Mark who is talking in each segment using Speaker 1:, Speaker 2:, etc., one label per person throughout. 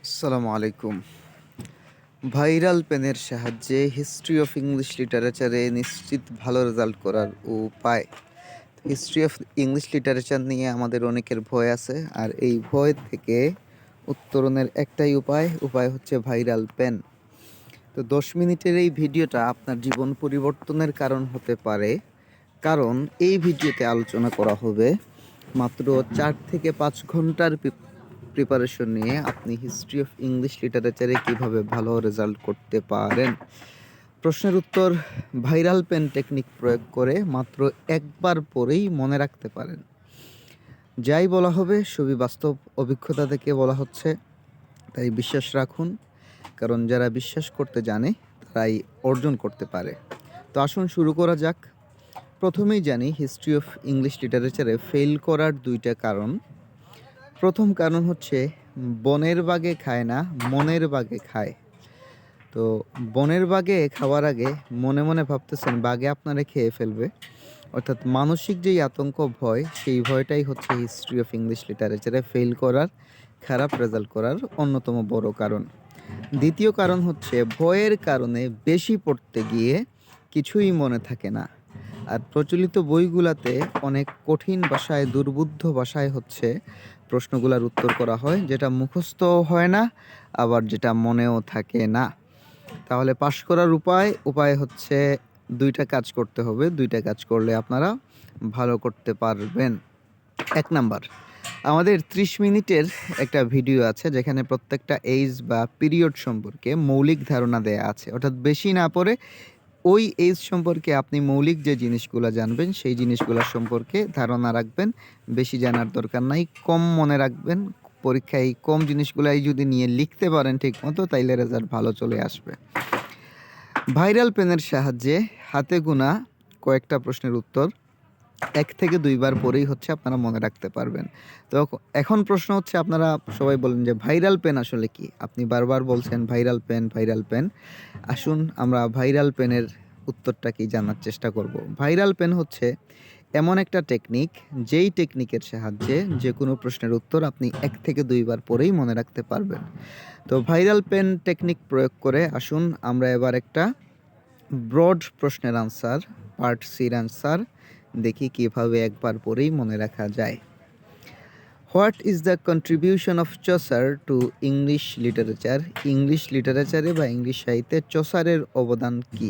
Speaker 1: আসসালামু আলাইকুম। ভাইরাল পেনের সাহায্যে হিস্ট্রি অফ ইংলিশ লিটারেচারে নিশ্চিত ভালো রেজাল্ট করার উপায়। হিস্ট্রি অফ ইংলিশ লিটারেচার নিয়ে আমাদের অনেকের ভয় আছে, আর এই ভয় থেকে উত্তরণের একটাই উপায় হচ্ছে ভাইরাল পেন। তো 10 মিনিটের এই ভিডিওটা আপনার জীবন পরিবর্তনের কারণ হতে পারে, কারণ এই ভিডিওতে আলোচনা করা হবে মাত্র 4 থেকে 5 ঘন্টার প্রিপারেশন নিয়ে আপনি হিস্ট্রি অফ ইংলিশ লিটারেচারে কিভাবে ভালো রেজাল্ট করতে পারেন। প্রশ্নের উত্তর: ভাইরাল পেন টেকনিক প্রয়োগ করে মাত্র একবার পড়েই মনে রাখতে পারেন। যাই বলা হবে সবই বাস্তব অভিজ্ঞতা থেকে বলা হচ্ছে, তাই বিশ্বাস রাখুন, কারণ যারা বিশ্বাস করতে জানে তারাই অর্জন করতে পারে। তো আসুন শুরু করা যাক। প্রথমেই জানি হিস্ট্রি অফ ইংলিশ লিটারেচারে ফেল করার 2টা কারণ। প্রথম কারণ হচ্ছে বনের বাঘে খায় না, মনের বাঘে খায়। তো বনের বাঘে খাওয়ার আগে মনে মনে ভাবতেছেন বাঘে আপনারে খেয়ে ফেলবে, অর্থাৎ মানসিক যেই আতঙ্ক, ভয়, সেই ভয়টাই হচ্ছে হিস্ট্রি অফ ইংলিশ লিটারেচারে ফেল করার, খারাপ রেজাল্ট করার অন্যতম বড় কারণ। দ্বিতীয় কারণ হচ্ছে ভয়ের কারণে বেশি পড়তে গিয়ে কিছুই মনে থাকে না। আর প্রচলিত বইগুলাতে অনেক কঠিন ভাষায়, দুর্বোধ্য ভাষায় হচ্ছে প্রশ্নগুলার উত্তর করা হয়, যেটা মুখস্থও হয় না, আবার যেটা মনেও থাকে না। তাহলে পাশ করার উপায় হচ্ছে 2টা কাজ করতে হবে। 2টা কাজ করলে আপনারা ভালো করতে পারবেন। 1 নাম্বার, আমাদের 30 মিনিটের একটা ভিডিও আছে যেখানে প্রত্যেকটা এজ বা পিরিয়ড সম্পর্কে মৌলিক ধারণা দেয়া আছে, অর্থাৎ বেশি না পড়ে ওই এজ সম্পর্কে আপনি মৌলিক যে জিনিসগুলো জানবেন সেই জিনিসগুলো সম্পর্কে ধারণা রাখবেন। বেশি জানার দরকার নাই, কম মনে রাখবেন। পরীক্ষায় কম জিনিসগুলাই যদি নিয়ে লিখতে পারেন ঠিক মতো, তাইলে রেজাল্ট ভালো চলে আসবে। ভাইরাল পেনের সাহায্যে হাতে গোনা কয়েকটা প্রশ্নের উত্তর 1 থেকে 2 বার পরেই হচ্ছে আপনারা মনে রাখতে পারবেন। তো এখন প্রশ্ন হচ্ছে, আপনারা সবাই বলেন যে ভাইরাল পেন আসলে কি? আপনি বারবার বলছেন ভাইরাল পেন, ভাইরাল পেন। আসুন আমরা ভাইরাল পেনের উত্তরটা কি জানার চেষ্টা করব। ভাইরাল পেন হচ্ছে এমন একটা টেকনিক, যেই টেকনিকের সাহায্যে যে কোনো প্রশ্নের উত্তর আপনি 1 থেকে 2 বার পরেই মনে রাখতে পারবেন। তো ভাইরাল পেন টেকনিক প্রয়োগ করে আসুন আমরা এবার একটা ব্রড প্রশ্নের আনসার, পার্ট সির আনসার দেখি কিভাবে একবার পরেই মনে রাখা যায়। What is the contribution of Chaucer to English literature? English লিটারেচারে বা ইংলিশ সাহিত্যে চসারের অবদান কি?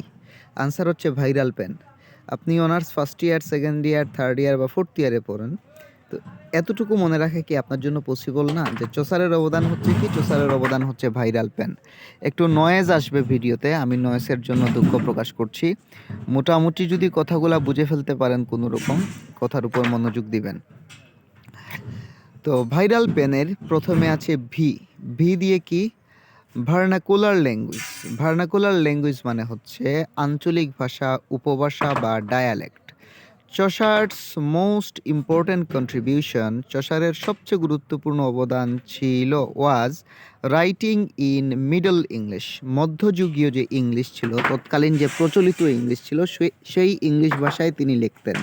Speaker 1: আনসার হচ্ছে ভাইরাল পেন। আপনি honours first year, second year, third year বা ফোর্থ ইয়ারে পড়েন, তো এতটুকু মনে রাখা কি আপনার জন্য পসিবল না? যে চসারের অবদান হচ্ছে কি? চসারের অবদান হচ্ছে ভাইরাল পেন। একটু নয়েজ আসবে ভিডিওতে, আমি নয়েজের জন্য দুঃখ প্রকাশ করছি। মোটামুটি যদি কথাগুলা বুঝে ফেলতে পারেন কোনো রকম, কথার উপর মনোযোগ দিবেন। তো ভাইরাল পেনের প্রথমে আছে ভি। ভি দিয়ে কি? Vernacular language. ভার্নাকুলার ল্যাঙ্গুয়েজ মানে হচ্ছে আঞ্চলিক ভাষা, উপভাষা বা ডায়ালেক্ট। চসার্স মোস্ট ইম্পর্ট্যান্ট কন্ট্রিবিউশন, চসারের সবচেয়ে গুরুত্বপূর্ণ অবদান ছিল was writing in middle English. মধ্যযুগীয় যে ইংলিশ ছিল, তৎকালীন যে প্রচলিত ইংলিশ ছিল, সেই ইংলিশ ভাষায় তিনি লিখতেন।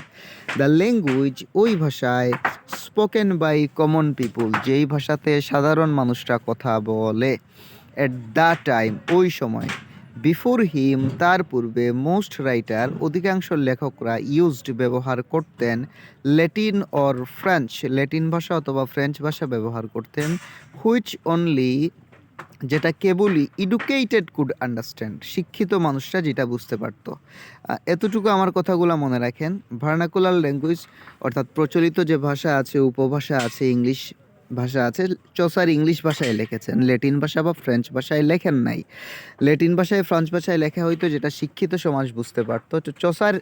Speaker 1: দ্য ল্যাঙ্গুয়েজ, ওই ভাষায়, স্পোকেন বাই কমন পিপুল, যেই ভাষাতে সাধারণ মানুষরা কথা বলে। এট দ্য টাইম, ওই সময়। বিফোর হিম, তার পূর্বে। মোস্ট রাইটার, অধিকাংশ লেখকরা। ইউজড, ব্যবহার করতেন। ল্যাটিন অর ফ্রেঞ্চ, ল্যাটিন ভাষা অথবা ফ্রেঞ্চ ভাষা ব্যবহার করতেন। হুইচ অনলি, যেটা কেবলই এডুকেটেড কুড আন্ডারস্ট্যান্ড, শিক্ষিত মানুষরা যেটা বুঝতে পারতো। এতটুকু আমার কথাগুলো মনে রাখেন। ভার্নাকুলার ল্যাঙ্গুয়েজ অর্থাৎ প্রচলিত যে ভাষা আছে, উপভাষা আছে, ইংলিশ ভাষা আছে। চসার ইংলিশ ভাষায় লিখেছেন, ল্যাটিন ভাষা বা ফ্রেঞ্চ ভাষায় লেখেন নাই। ল্যাটিন ভাষায়, ফ্রেঞ্চ ভাষায় লেখা হইতো যেটা শিক্ষিত সমাজ বুঝতে পারতো। তো চসার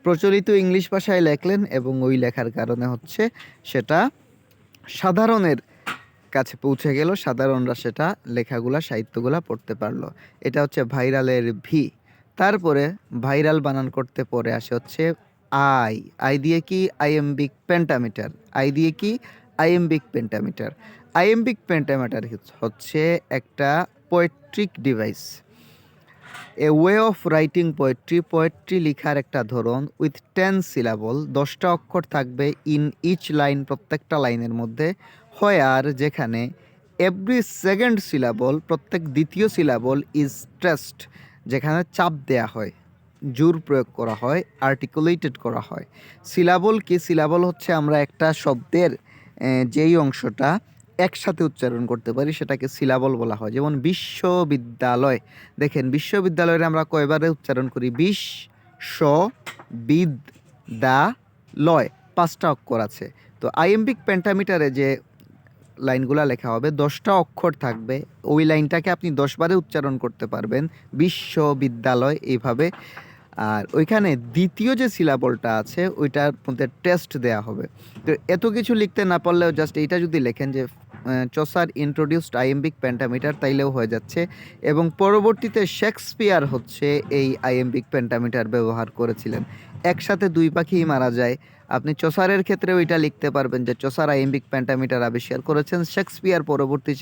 Speaker 1: প্রচলিত ইংলিশ ভাষায় লেখলেন, এবং ওই লেখার কারণে হচ্ছে সেটা সাধারণের কাছে পৌঁছে গেল, সাধারণরা সেটা লেখাগুলা, সাহিত্যগুলা পড়তে পারলো। এটা হচ্ছে ভাইরালের ভি। তারপরে ভাইরাল বানান করতে পরে আসে হচ্ছে আই। আই দিয়ে কি? আইএমবিক পেন্টামিটার। আই দিয়ে কি? আইএমবিক পেন্টামিটার। আইএমবিক পেন্টামিটার হচ্ছে একটা poetic device, a way of writing poetry, poetry লিখার একটা ধরন। উইথ 10 সিলাবল, 10টা অক্ষর থাকবে। ইন ইচ লাইন, প্রত্যেকটা লাইনের মধ্যে। হোয়ার, যেখানে। এভরি সেকেন্ড সিলাবল, প্রত্যেক দ্বিতীয় সিলাবল ইজ স্ট্রেসড, যেখানে চাপ দেয়া হয়, জোর প্রয়োগ করা হয়, আর্টিকুলেটেড করা হয়। সিলাবল কি? সিলাবল হচ্ছে আমরা একটা শব্দের যেই অংশটা একসাথে উচ্চারণ করতে পারি সেটাকে সিলাবল বলা হয়। যেমন বিশ্ববিদ্যালয়, দেখেন বিশ্ববিদ্যালয়ে আমরা কয়বারে উচ্চারণ করি? বিশ্ববিদ্যালয়, 5টা অক্ষর আছে। তো আইএমপিক পেন্টামিটারে যে লাইনগুলা লেখা হবে 10টা অক্ষর থাকবে, ওই লাইনটাকে আপনি 10বারে উচ্চারণ করতে পারবেন, বিশ্ববিদ্যালয় এইভাবে। আর ওইখানে দ্বিতীয় যে সিলাবলটা আছে ওইটার মধ্যে টেস্ট দেয়া হবে। তো এত কিছু লিখতে না পারলেও জাস্ট এইটা যদি লেখেন যে চসার ইন্ট্রোডিউসড আইএমবিক পেন্টামিটার, তাইলেও হয়ে যাচ্ছে। এবং পরবর্তীতে শেক্সপিয়ার হচ্ছে এই আইএমবিক পেন্টামিটার ব্যবহার করেছিলেন। একসাথে দুই পাখি মারা যায়। আপনি চসারের ক্ষেত্রেও এটা লিখতে পারবেন যে চসার আইএমবিক পেন্টামিটার আবিষ্কার করেছেন, শেক্সপিয়ার পরবর্তী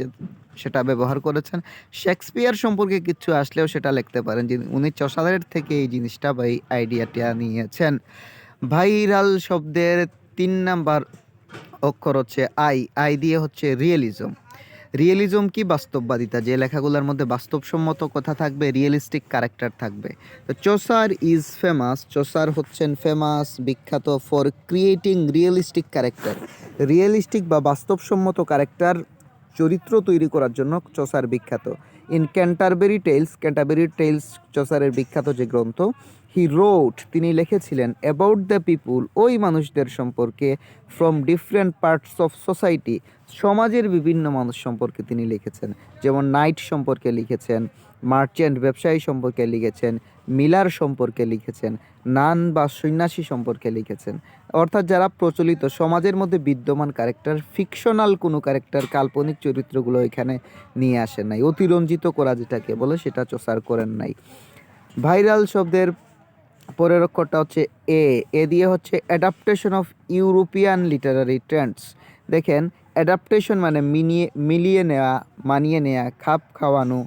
Speaker 1: সেটা ব্যবহার করেছেন। শেক্সপিয়ার সম্পর্কে কিছু আসলেও সেটা লিখতে পারেন যে উনি চসারের থেকে এই জিনিসটা বা এই আইডিয়াটা নিয়েছেন। ভাইরাল শব্দের 3 নাম্বার অক্ষর হচ্ছে আই। আই দিয়ে হচ্ছে রিয়েলিজম। রিয়েলিজম কি? বাস্তববাদিতা, যে লেখাগুলোর মধ্যে বাস্তবসম্মত কথা থাকবে, রিয়েলিস্টিক ক্যারেক্টার থাকবে। তো চসার ইজ ফেমাস, চসার হচ্ছেন ফেমাস, বিখ্যাত for creating realistic character. Realistic বা বাস্তবসম্মত ক্যারেক্টার, চরিত্র তৈরি করার জন্য চসার বিখ্যাত। In Canterbury Tales, Canterbury Tales চসারের বিখ্যাত যে গ্রন্থ। হি রোট, তিনি লিখেছিলেন, অ্যাবাউট দ্য পিপুল, ওই মানুষদের সম্পর্কে, from different parts of society, সমাজের বিভিন্ন মানুষ সম্পর্কে তিনি লিখেছেন। যেমন নাইট সম্পর্কে লিখেছেন, মার্চেন্ট ব্যবসায়ী সম্পর্কে লিখেছেন, মিলার সম্পর্কে লিখেছেন, নান বা সন্ন্যাসী সম্পর্কে লিখেছেন। অর্থাৎ যারা প্রচলিত সমাজের মধ্যে বিদ্যমান ক্যারেক্টার, ফিকশনাল কোনো ক্যারেক্টার, কাল্পনিক চরিত্রগুলো এখানে নিয়ে আসেন নাই। অতিরঞ্জিত করা যেটাকে বলে সেটা চসার করেন নাই। ভাইরাল শব্দের পরের অক্ষরটা হচ্ছে এ। এ দিয়ে হচ্ছে adaptation of European Literary Trends. দেখেন, অ্যাডাপ্টেশন মানে মিলিয়ে নেওয়া, মানিয়ে নেওয়া, খাপ খাওয়ানো,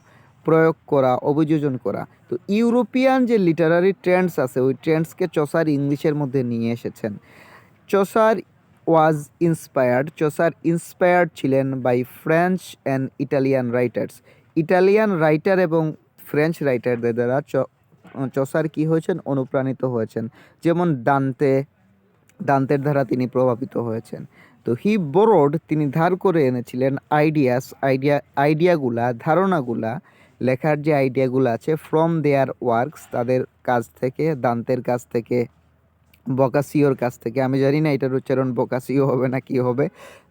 Speaker 1: প্রয়োগ করা, অভিযোজন করা। তো ইউরোপিয়ান যে লিটারারি ট্রেন্ডস আছে ওই ট্রেন্ডসকে চসার ইংলিশের মধ্যে নিয়ে এসেছেন। Chaucer was inspired, Chaucer inspired ছিলেন by French and Italian writers. Italian writer এবং ফ্রেঞ্চ রাইটারদের দ্বারা চসার কি হয়েছেন? অনুপ্রাণিত হয়েছেন। যেমন দান্তের দ্বারা তিনি প্রভাবিত হয়েছেন। তো হি বোরোড, তিনি ধার করে এনেছিলেন, আইডিয়াগুলা, ধারণাগুলা, লেখার যে আইডিয়াগুলো আছে, ফ্রম দেয়ার ওয়ার্কস, তাদের কাছ থেকে, দান্তের কাছ থেকে, বকাসিওর কাছ থেকে। আমি জানি না এটার উচ্চারণ বকাসিও হবে না কি হবে,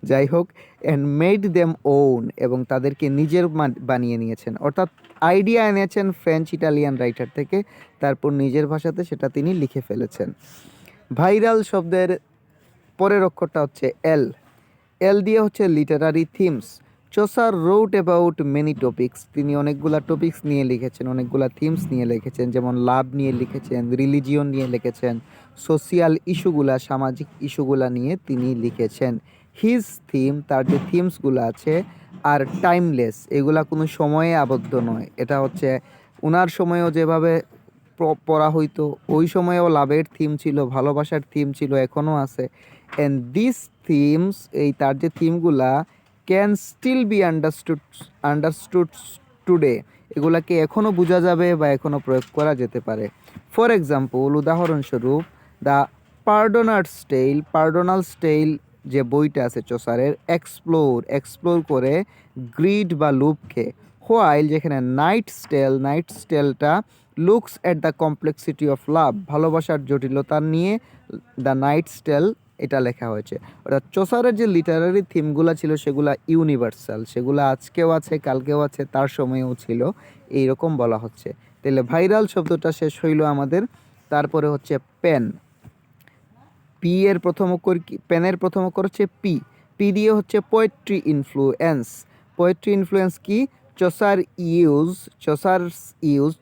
Speaker 1: যাই হোক। অ্যান্ড মেড দেম ওন, এবং তাদেরকে নিজের বানিয়ে নিয়েছেন। অর্থাৎ আইডিয়া এনেছেন ফ্রেঞ্চ ইটালিয়ান রাইটার থেকে, তারপর নিজের ভাষাতে সেটা তিনি লিখে ফেলেছেন। ভাইরাল শব্দের পরের অক্ষরটা হচ্ছে এল। এল দিয়ে হচ্ছে literary themes. Chaucer wrote about many topics, তিনি অনেকগুলা টপিক্স নিয়ে লিখেছেন, অনেকগুলা থিমস নিয়ে লিখেছেন। যেমন লাভ নিয়ে লিখেছেন, রিলিজিয়ন নিয়ে লিখেছেন, সোশিয়াল ইস্যুগুলা, সামাজিক ইস্যুগুলা নিয়ে তিনি লিখেছেন। হিজ থিম, তার যে থিমসগুলো আছে, আর টাইমলেস, এগুলা কোনো সময়ে আবদ্ধ নয়। এটা হচ্ছে ওনার সময়েও যেভাবে পড়া হইতো, ওই সময়েও লাভের থিম ছিল, ভালোবাসার থিম ছিল, এখনও আছে। অ্যান্ড দিস থিমস, এই তার যে থিমগুলা, can still be understood today, এগুলাকে এখনও বোঝা যাবে বা এখনও প্রয়োগ করা যেতে পারে। ফর এক্সাম্পল, উদাহরণস্বরূপ, দ্য পার্ডোনাল স্টেইল যে বইটা আছে চসারের, এক্সপ্লোর করে গ্রিড বা লুপকে। হোয়াইল, যেখানে নাইট স্টেলটা looks at the complexity of love, ভালোবাসার জটিলতা নিয়ে দ্য নাইট স্টেল এটা লেখা হয়েছে। অর্থাৎ চসারের যে লিটারারি থিমগুলো ছিল সেগুলা ইউনিভার্সাল, সেগুলো আজকেও আছে, কালকেও আছে, তার সময়েও ছিল, এইরকম বলা হচ্ছে। তাহলে ভাইরাল শব্দটা শেষ হইল আমাদের। তারপরে হচ্ছে পেন। পি এর প্রথম অক্ষর কি? পেনের প্রথম অক্ষর হচ্ছে পি। পি দিয়ে হচ্ছে পোয়েট্রি ইনফ্লুয়েন্স কি?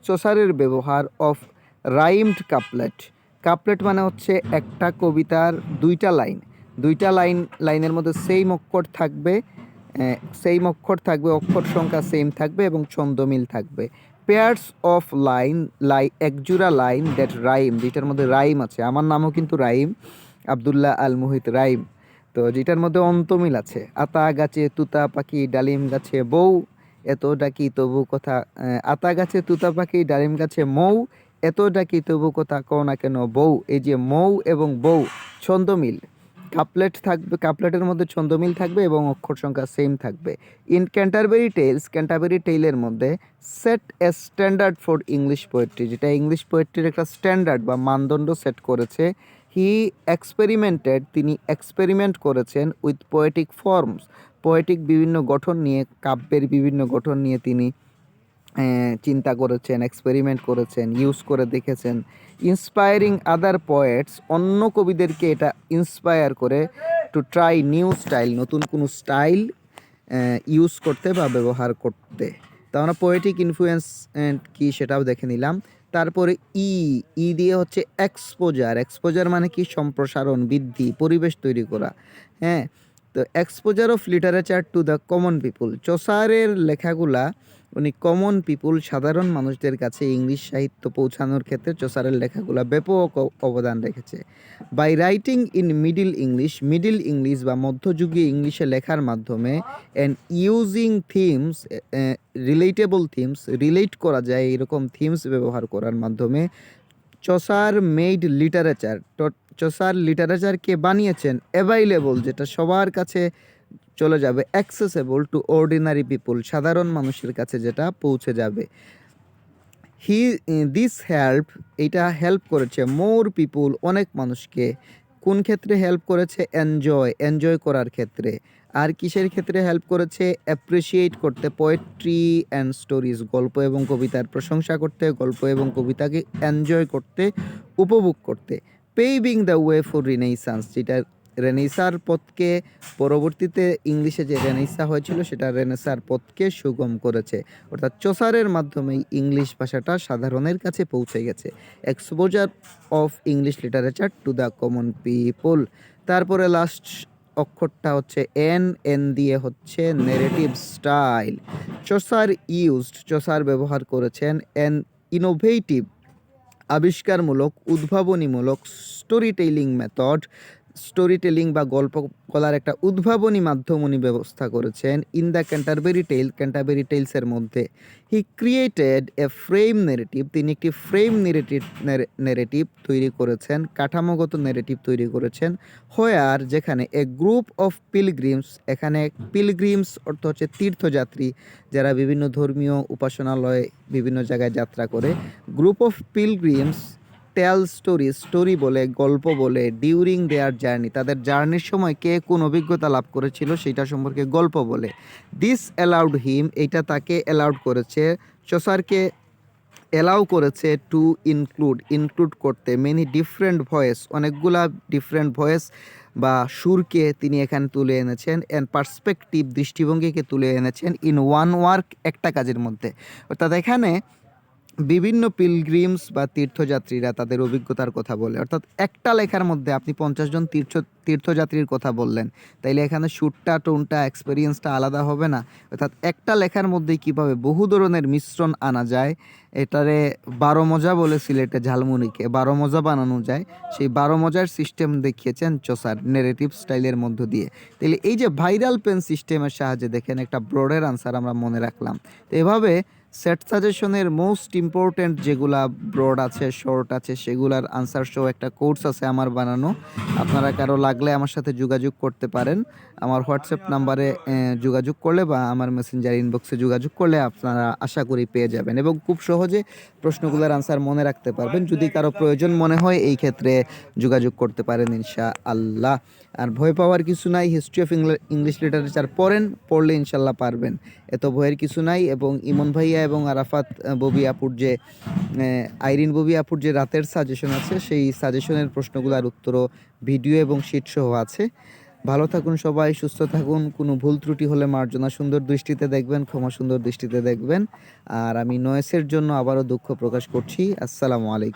Speaker 1: চসারের ব্যবহার অফ রাইমড কাপলেট মানে হচ্ছে একটা কবিতার দুইটা লাইনের মধ্যে সেম অক্ষর থাকবে, অক্ষর সংখ্যা সেম থাকবে এবং ছন্দমিল থাকবে। পেয়ার্স অফ একজোড়া লাইন দ্যাট রাইম, যেটার মধ্যে রাইম আছে। আমার নামও কিন্তু রাইম, আবদুল্লাহ আল মুহিত রাইম। তো যেটার মধ্যে অন্তমিল আছে, আতা গাছে তুতা পাখি ডালিম গাছে বউ, এত ডাকি তবু কথা, আতা গাছে তুতা পাখি ডালিম গাছে মৌ, এত ডাকি তবু কথা কও না কেন বউ। এই যে মৌ এবং বউ ছন্দমিল, কাপলেট থাকবে, কাপলেটের মধ্যে ছন্দমিল থাকবে এবং অক্ষর সংখ্যা সেম থাকবে। ইন ক্যান্টারবেরি টেলস, ক্যান্টারবেরি টেইলের মধ্যে set A standard for English poetry, যেটা ইংলিশ পোয়েট্রির একটা স্ট্যান্ডার্ড বা মানদণ্ড সেট করেছে। হি এক্সপেরিমেন্টেড, তিনি এক্সপেরিমেন্ট করেছেন উইথ পোয়েটিক ফর্মস, পোয়েটিক বিভিন্ন গঠন নিয়ে, কাব্যের বিভিন্ন গঠন নিয়ে তিনি চিন্তা করেছেন, এক্সপেরিমেন্ট করেছেন, ইউজ করে দেখেছেন। ইন্সপায়ারিং আদার পোয়েটস, অন্য কবিদেরকে এটা ইন্সপায়ার করে টু ট্রাই নিউ স্টাইল, নতুন কোনো স্টাইল ইউজ করতে বা ব্যবহার করতে। তো আমরা পোয়েটিক ইনফ্লুয়েন্স কি সেটাও দেখে নিলাম। তারপরে ই দিয়ে হচ্ছে এক্সপোজার, এক্সপোজার মানে কি সম্প্রসারণ, বৃদ্ধি, পরিবেশ তৈরি করা। হ্যাঁ, তো exposure of literature to the common people, চসারের লেখাগুলা উনি কমন পিপুল, সাধারণ মানুষদের কাছে ইংলিশ সাহিত্য পৌঁছানোর ক্ষেত্রে চসারের লেখাগুলা ব্যাপক অবদান রেখেছে। By writing in Middle English, Middle English বা মধ্যযুগীয় ইংলিশে লেখার মাধ্যমে, and using themes, relatable themes, relate করা যায় এরকম থিমস ব্যবহার করার মাধ্যমে, চসার মেড লিটারেচার, চসার লিটারেচারকে বানিয়েছেন অ্যাভাইলেবল, যেটা সবার কাছে চলে যাবে, অ্যাক্সেসেবল টু অর্ডিনারি পিপুল, সাধারণ মানুষের কাছে যেটা পৌঁছে যাবে। হি দিস হেল্প, এটা হেল্প করেছে মোর পিপুল, অনেক মানুষকে। কোন ক্ষেত্রে হেল্প করেছে? এনজয় করার ক্ষেত্রে। আর কিসের ক্ষেত্রে হেল্প করেছে? অ্যাপ্রিসিয়েট করতে, পোয়েট্রি অ্যান্ড স্টোরিজ, গল্প এবং কবিতার প্রশংসা করতে, গল্প এবং কবিতাকে এনজয় করতে, উপভোগ করতে। পেভিং দ্য ওয়ে ফর রিনেসান্স, যেটা রেনেসার পথকে, পরবর্তীতে ইংলিশে যে রেনেসা হয়েছিল সেটা রেনেসার পথকে সুগম করেছে। অর্থাৎ চসারের মাধ্যমেই ইংলিশ ভাষাটা সাধারণের কাছে পৌঁছে গেছে। Exposure of English literature to the common people. তারপরে লাস্ট অক্ষরটা হচ্ছে এন দিয়ে হচ্ছে নেরেটিভ স্টাইল। চসার ব্যবহার করেছেন এন ইনোভেটিভ, আবিষ্কারমূলক, উদ্ভাবনীমূলক story telling method, story telling বা গল্প বলার একটা উদ্ভাবনী মাধ্যম উনি ব্যবস্থা করেছেন ইন দ্য ক্যান্টারবেরি টেলসের মধ্যে। হি ক্রিয়েটেড এ ফ্রেম নেরেটিভ, তিনি একটি ফ্রেম নেরেটিভ তৈরি করেছেন, কাঠামোগত নেরেটিভ তৈরি করেছেন। হোয়ার, যেখানে এ গ্রুপ অফ পিলগ্রিমস, এখানে পিলগ্রিমস অর্থ হচ্ছে তীর্থযাত্রী, যারা বিভিন্ন ধর্মীয় উপাসনালয়ে বিভিন্ন জায়গায় যাত্রা করে। Group of pilgrims tell story বলে, গল্প বলে, ডিউরিং দেয়ার জার্নি, তাদের জার্নির সময় কে কোন অভিজ্ঞতা লাভ করেছিল সেটা সম্পর্কে গল্প বলে। দিস অ্যালাউড হিম, এটা তাকে অ্যালাউড করেছে, চসারকে অ্যালাউ করেছে টু ইনক্লুড করতে মেনি ডিফারেন্ট ভয়েস, অনেকগুলা ডিফারেন্ট ভয়েস বা সুরকে তিনি এখানে তুলে এনেছেন, অ্যান্ড পার্সপেক্টিভ, দৃষ্টিভঙ্গিকে তুলে এনেছেন ইন ওয়ান ওয়ার্ক, একটা কাজের মধ্যে। অর্থাৎ এখানে বিভিন্ন পিলগ্রিমস বা তীর্থযাত্রীরা তাদের অভিজ্ঞতার কথা বলে, অর্থাৎ একটা লেখার মধ্যে আপনি 50 জন তীর্থযাত্রীর কথা বললেন, তাইলে এখানে সুরটা, টোনটা, এক্সপিরিয়েন্সটা আলাদা হবে না? অর্থাৎ একটা লেখার মধ্যে কিভাবে বহু ধরনের মিশ্রণ আনা যায়, এটারে 12 মজা বলে সিলেটে ঝালমুড়িকে 12 মজা বানানো যায়, সেই 12 মজার সিস্টেম দেখিয়েছেন চসার নেরেটিভ স্টাইলের মধ্য দিয়ে। তাহলে এই যে ভাইরাল পেন সিস্টেমের সাহায্যে দেখেন একটা ব্রডের আনসার আমরা মনে রাখলাম। তো এভাবে সেট সাজেশনের মোস্ট ইম্পর্ট্যান্ট যেগুলা ব্রড আছে, শর্ট আছে, সেগুলার আনসার সহ একটা কোর্স আছে আমার বানানো। আপনারা কারো লাগলে আমার সাথে যোগাযোগ করতে পারেন। আমার হোয়াটসঅ্যাপ নাম্বারে যোগাযোগ করলে বা আমার মেসেঞ্জার ইনবক্সে যোগাযোগ করলে আপনারা আশা করি পেয়ে যাবেন এবং খুব সহজে প্রশ্নগুলোর আনসার মনে রাখতে পারবেন। যদি কারো প্রয়োজন মনে হয় এই ক্ষেত্রে যোগাযোগ করতে পারেন ইনশাআল্লাহ। আর ভয় পাওয়ার কিছু নাই, হিস্ট্রি অফ ইংলিশ লিটারেচার পড়লে ইনশাল্লাহ পারবেন, এত ভয়ের কিছু নাই। এবং ইমন ভাইয়া এবং আরাফাত ববি আপুর যে আইরিন ববি আপুর যে রাতের সাজেশন আছে, সেই সাজেশনের প্রশ্নগুলোর উত্তরও ভিডিও এবং শিট সহ আছে। ভালো থাকুন সবাই, সুস্থ থাকুন। কোনো ভুল ত্রুটি হলে মার্জনা সুন্দর দৃষ্টিতে দেখবেন, ক্ষমা সুন্দর দৃষ্টিতে দেখবেন। আর আমি নয়েসের জন্য আবারও দুঃখ প্রকাশ করছি। আসসালামু আলাইকুম।